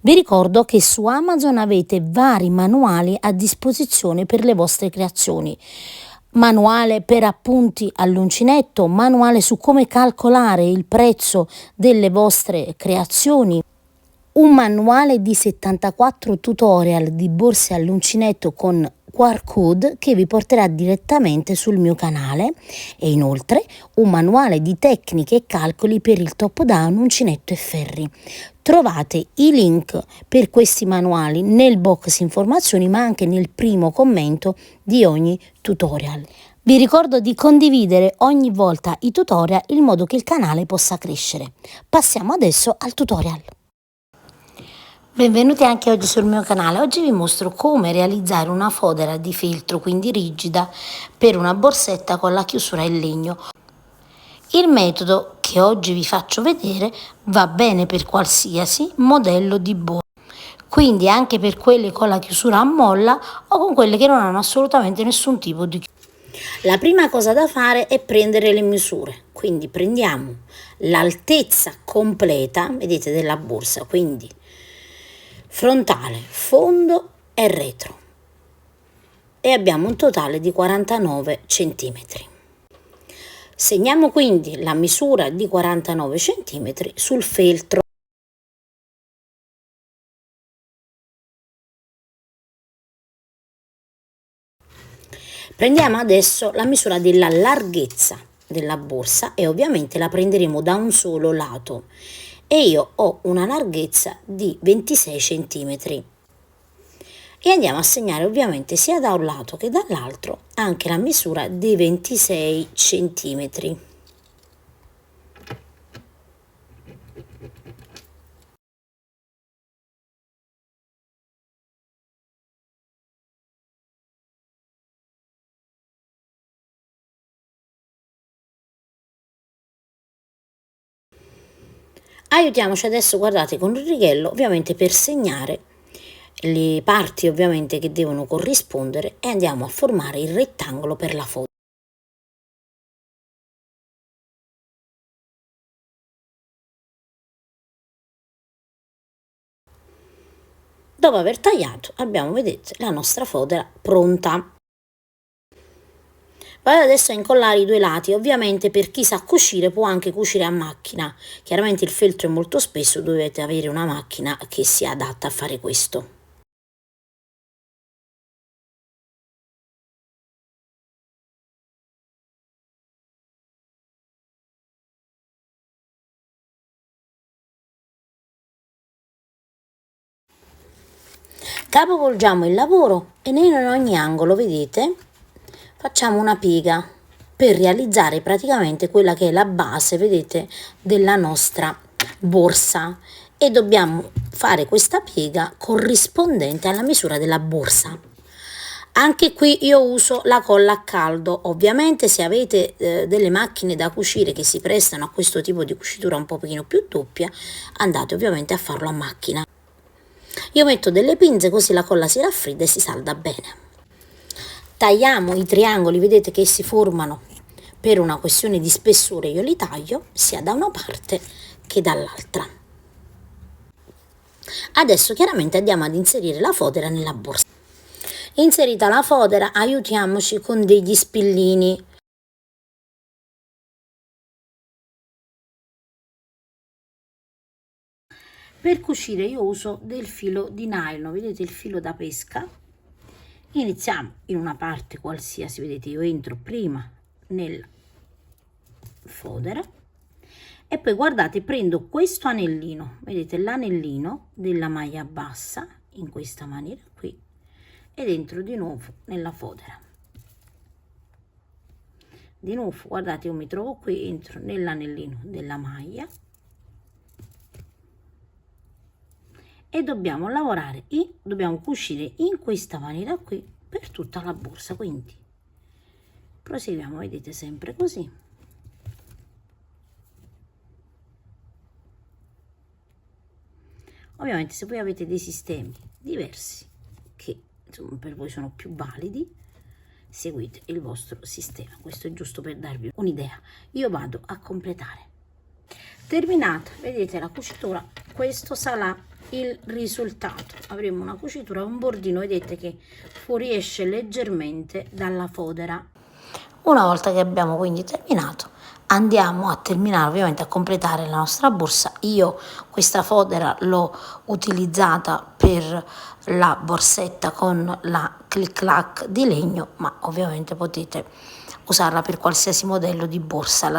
Vi ricordo che su Amazon avete vari manuali a disposizione per le vostre creazioni. Manuale per appunti all'uncinetto, manuale su come calcolare il prezzo delle vostre creazioni, un manuale di 74 tutorial di borse all'uncinetto con QR code che vi porterà direttamente sul mio canale e inoltre un manuale di tecniche e calcoli per il top down, uncinetto e ferri. Trovate i link per questi manuali nel box informazioni ma anche nel primo commento di ogni tutorial. Vi ricordo di condividere ogni volta i tutorial in modo che il canale possa crescere. Passiamo adesso al tutorial. Benvenuti anche oggi sul mio canale. Oggi vi mostro come realizzare una fodera di feltro, quindi rigida, per una borsetta con la chiusura in legno. Il metodo che oggi vi faccio vedere va bene per qualsiasi modello di borsa, quindi anche per quelle con la chiusura a molla o con quelle che non hanno assolutamente nessun tipo di chiusura. La prima cosa da fare è prendere le misure, quindi prendiamo l'altezza completa, vedete, della borsa, quindi frontale, fondo e retro, e abbiamo un totale di 49 centimetri. Segniamo quindi la misura di 49 centimetri sul feltro. Prendiamo adesso la misura della larghezza della borsa e ovviamente la prenderemo da un solo lato e io ho una larghezza di 26 centimetri e andiamo a segnare ovviamente sia da un lato che dall'altro anche la misura dei 26 centimetri. Aiutiamoci adesso, guardate, con il righello ovviamente per segnare le parti ovviamente che devono corrispondere e andiamo a formare il rettangolo per la foto. Dopo aver tagliato abbiamo, vedete, la nostra fodera pronta. Vado adesso a incollare i due lati, ovviamente per chi sa cucire può anche cucire a macchina, chiaramente il feltro è molto spesso, dovete avere una macchina che sia adatta a fare questo. Capovolgiamo il lavoro e in ogni angolo, vedete, facciamo una piega per realizzare praticamente quella che è la base, vedete, della nostra borsa e dobbiamo fare questa piega corrispondente alla misura della borsa. Anche qui io uso la colla a caldo, ovviamente se avete delle macchine da cucire che si prestano a questo tipo di cucitura un pochino più doppia, andate ovviamente a farlo a macchina. Io metto delle pinze così la colla si raffredda e si salda bene. Tagliamo i triangoli, vedete che si formano per una questione di spessore, io li taglio sia da una parte che dall'altra. Adesso chiaramente andiamo ad inserire la fodera nella borsa. Inserita la fodera, aiutiamoci con degli spillini. Per cucire io uso del filo di nylon, vedete il filo da pesca. Iniziamo in una parte qualsiasi, vedete io entro prima nella fodera e poi guardate prendo questo anellino, vedete l'anellino della maglia bassa in questa maniera qui ed entro di nuovo nella fodera. Di nuovo guardate io mi trovo qui, entro nell'anellino della maglia e dobbiamo lavorare dobbiamo cucire in questa maniera qui per tutta la borsa, quindi proseguiamo, vedete, sempre così. Ovviamente se voi avete dei sistemi diversi che insomma per voi sono più validi, seguite il vostro sistema, questo è giusto per darvi un'idea. Io vado a completare. Terminata, vedete la cucitura, questo sarà il risultato. Avremo una cucitura, un bordino, vedete che fuoriesce leggermente dalla fodera. Una volta che abbiamo quindi terminato, andiamo a terminare ovviamente a completare la nostra borsa. Io questa fodera l'ho utilizzata per la borsetta con la click clack di legno, ma ovviamente potete usarla per qualsiasi modello di borsa.